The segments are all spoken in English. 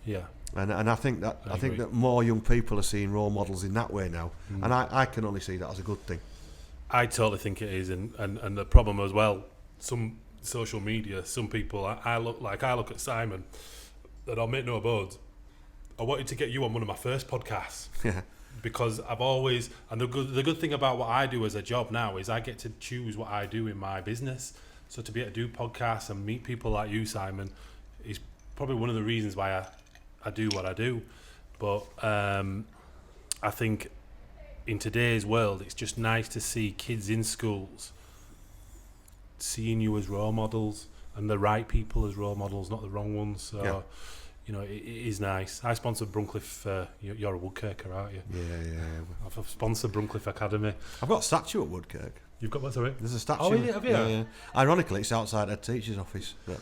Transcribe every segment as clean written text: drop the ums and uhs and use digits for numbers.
Yeah. And I think that more young people are seeing role models in that way now, and I can only see that as a good thing. I totally think it is, and the problem as well, some social media, some people, I look at Simon, and I'll make no bones, I wanted to get you on one of my first podcasts. Yeah. Because I've always, and the good thing about what I do as a job now is I get to choose what I do in my business. So to be able to do podcasts and meet people like you, Simon, is probably one of the reasons why I do what I do. But I think in today's world, it's just nice to see kids in schools seeing you as role models and the right people as role models, not the wrong ones. So. Yeah. You know, it is nice. I sponsored Bruncliffe. You're a Woodkirker, aren't you? Yeah. I've sponsored Bruncliffe Academy. I've got a statue at Woodkirk. You've got what, sorry? There's a statue. Oh, have you? Yeah. Ironically, it's outside a teacher's office. But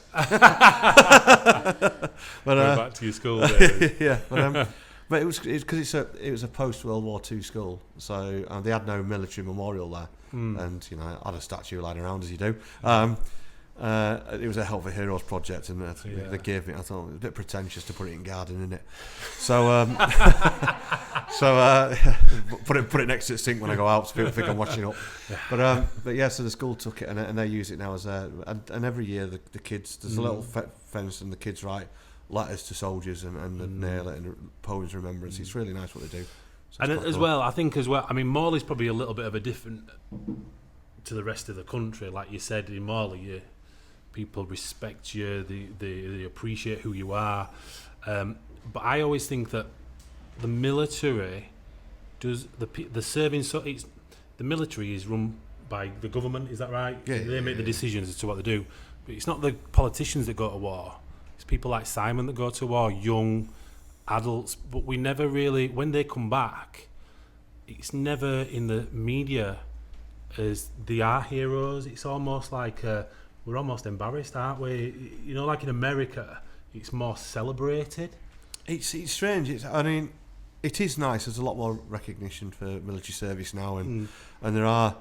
Going back to your school days. Yeah, but it was because it was a post World War II school, so they had no military memorial there, and I had a statue lying around as you do. It was a Help for Heroes project, and they gave me. I thought it was a bit pretentious to put it in garden, isn't it? So, put it next to the sink when I go out, so people think I'm washing up. But yeah, so the school took it, and they use it now as and every year the kids, there's a little fence, and the kids write letters to soldiers and nail it and poems of remembrance. It's really nice what they do. So and as well, I think as well. I mean, Morley's probably a little bit of a different to the rest of the country. Like you said, in Morley, people respect you, they appreciate who you are. But I always think that the military does the serving. So the military is run by the government. Is that right? Yeah, they make the decisions as to what they do. But it's not the politicians that go to war. It's people like Simon that go to war, young adults. But we never really, when they come back, it's never in the media as they are heroes. It's almost like we're almost embarrassed, aren't we? Like in America, it's more celebrated. It's strange. It is nice. There's a lot more recognition for military service now, and there are,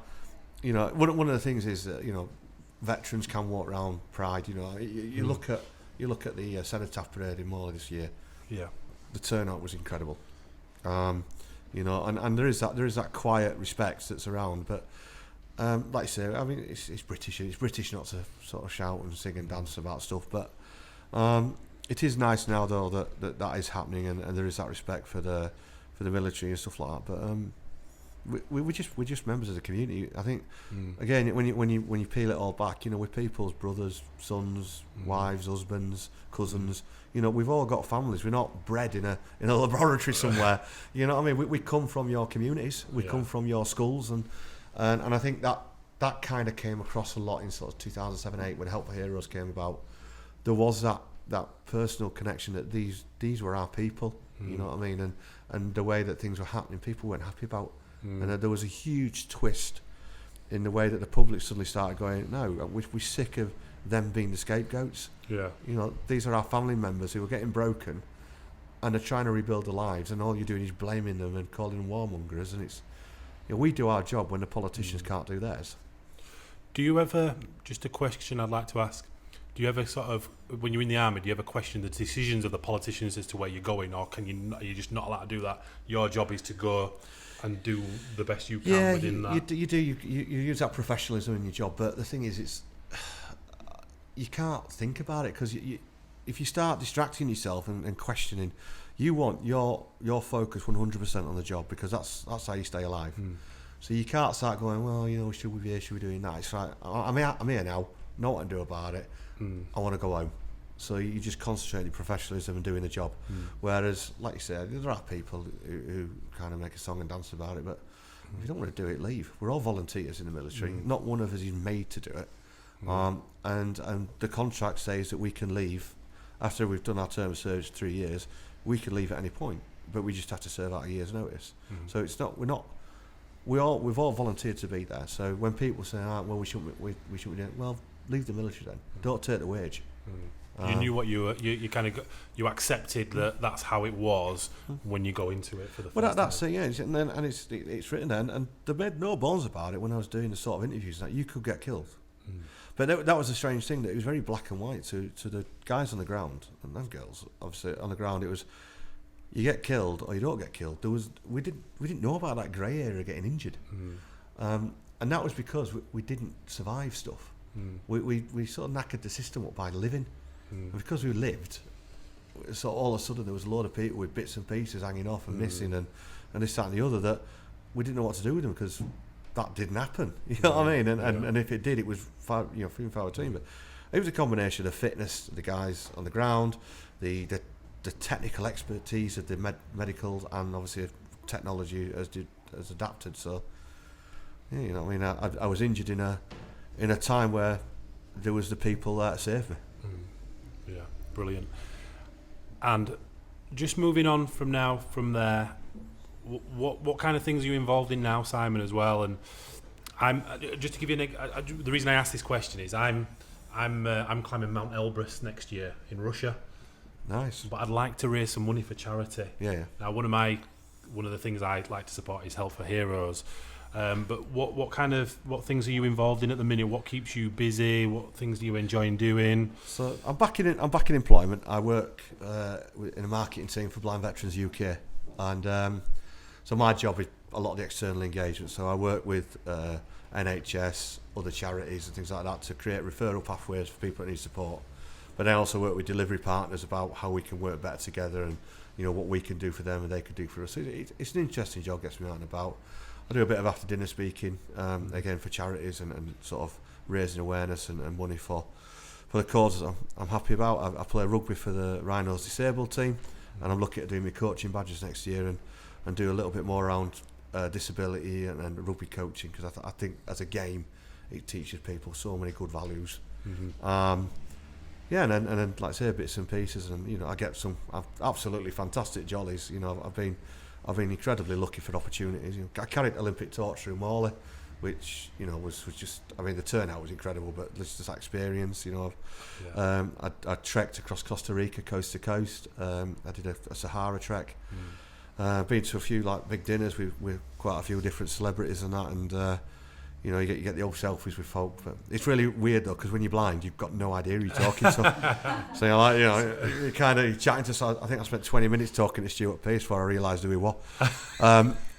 one of the things is that veterans can walk around pride. You look at the Cenotaph parade in Morley this year. Yeah, the turnout was incredible. And there is that quiet respect that's around, but. Like I say, it's British. It's British not to sort of shout and sing and dance about stuff, but it is nice now though that is happening, and there is that respect for the military and stuff like that. But we're just members of the community. I think again when you peel it all back, we're people's brothers, sons, wives, husbands, cousins. We've all got families. We're not bred in a laboratory somewhere. You know what I mean? We come from your communities. We come from your schools and I think that kind of came across a lot in sort of 2007-8 when Help for Heroes came about. There was that personal connection that these were our people, you know what I mean, and the way that things were happening, people weren't happy about, and there was a huge twist in the way that the public suddenly started going, no, we're sick of them being the scapegoats. Yeah, these are our family members who are getting broken, and they're trying to rebuild their lives, and all you're doing is blaming them and calling them warmongers, and it's. We do our job when the politicians can't do theirs. Do you ever, just a question I'd like to ask, do you ever sort of, when you're in the army, do you ever question the decisions of the politicians as to where you're going, or are you just not allowed to do that? Your job is to go and do the best you can within that. You do. You use that professionalism in your job, but the thing is, you can't think about it, because if you start distracting yourself and questioning, you want your focus 100% on the job, because that's how you stay alive. So you can't start going, well, should we be here, should we be doing that? It's like, I'm here now, know what to do about it. I want to go home. So you just concentrate on your professionalism and doing the job. Whereas, like you said, there are people who kind of make a song and dance about it, but if you don't want to do it, leave. We're all volunteers in the military. Not one of us is made to do it. And the contract says that we can leave after we've done our term of service 3 years. We could leave at any point, but we just have to serve out a year's notice. So it's not. We've all volunteered to be there. So when people say, well, we shouldn't be doing it, well, leave the military then. Don't take the wage. You knew what you kind of you accepted that that's how it was when you go into it for the first time. That's it, yeah. And it's written there, and they made no bones about it when I was doing the sort of interviews that you could get killed. But that was a strange thing, that it was very black and white to the guys on the ground, and girls obviously on the ground. It was, you get killed or you don't get killed. We didn't know about that grey area getting injured, and that was because we didn't survive stuff. We sort of knackered the system up by living, and because we lived, so all of a sudden there was a load of people with bits and pieces hanging off and missing, and this, that, and the other, that we didn't know what to do with them because that didn't happen. You know what I mean? And if it did, it was few and far between. But it was a combination of fitness, the guys on the ground, the technical expertise of the medicals, and obviously technology has adapted. So yeah, you know what I mean? I was injured in a time where there was the people that saved me. Yeah, brilliant. And just moving on from there, what kind of things are you involved in now, Simon, as well? And I'm just to give you the reason I asked this question is I'm climbing Mount Elbrus next year in Russia. Nice. But I'd like to raise some money for charity. Yeah. Now, one of the things I'd like to support is Health for Heroes. But what things are you involved in at the minute? What keeps you busy? What things do you enjoy doing? So I'm back in employment. I work in a marketing team for Blind Veterans UK, and so my job is a lot of the external engagement. So I work with NHS, other charities and things like that to create referral pathways for people that need support. But I also work with delivery partners about how we can work better together, and what we can do for them and they can do for us. So it's an interesting job, gets me out and about. I do a bit of after dinner speaking, again for charities and sort of raising awareness and money for the causes I'm happy about. I play rugby for the Rhinos disabled team, and I'm looking at doing my coaching badges next year and do a little bit more around disability and rugby coaching, because I think as a game it teaches people so many good values. And then like I say, bits and pieces, and I get some absolutely fantastic jollies. I've been incredibly lucky for opportunities. I carried Olympic torch through Morley, which was just, the turnout was incredible, but just that experience. I trekked across Costa Rica coast to coast. I did a Sahara trek. Been to a few big dinners with quite a few different celebrities and that, and you get the old selfies with folk. But it's really weird though, because when you're blind, you've got no idea who you're talking to. So you're kind of chatting to. So I think I spent 20 minutes talking to Stuart Pearce before I realised who he was.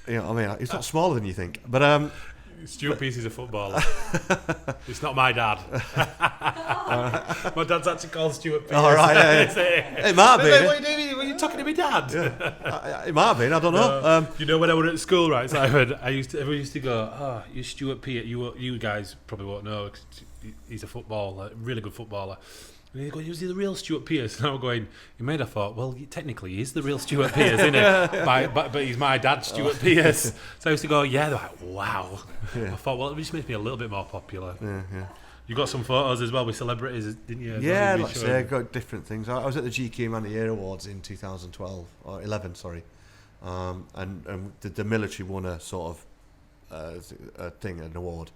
He's not smaller than you think, but Stuart Pearce is a footballer. It's not my dad. My dad's actually called Stuart Pearce. All right, yeah. It might be. What are you doing? Were you talking to my dad? Yeah. It might have been. I don't know. When I was at school, right? So everyone used to go, "Oh, you're Stuart Pearce. You guys probably won't know. 'Cause he's a footballer, really good footballer." And they go, "Was he the real Stuart Pearce?" And I was going, "You made." I thought, well, technically he is the real Stuart Pearce, isn't it? But he's my dad, Stuart Pearce. So I used to go, "Yeah." They're like, "Wow." Yeah. I thought, well, it just makes me a little bit more popular. Yeah. You got some photos as well with celebrities, didn't you? Yeah, like I say, I got different things. I was at the GQ Man of the Year Awards in 2012 or 11, sorry, and the military won a sort of an award.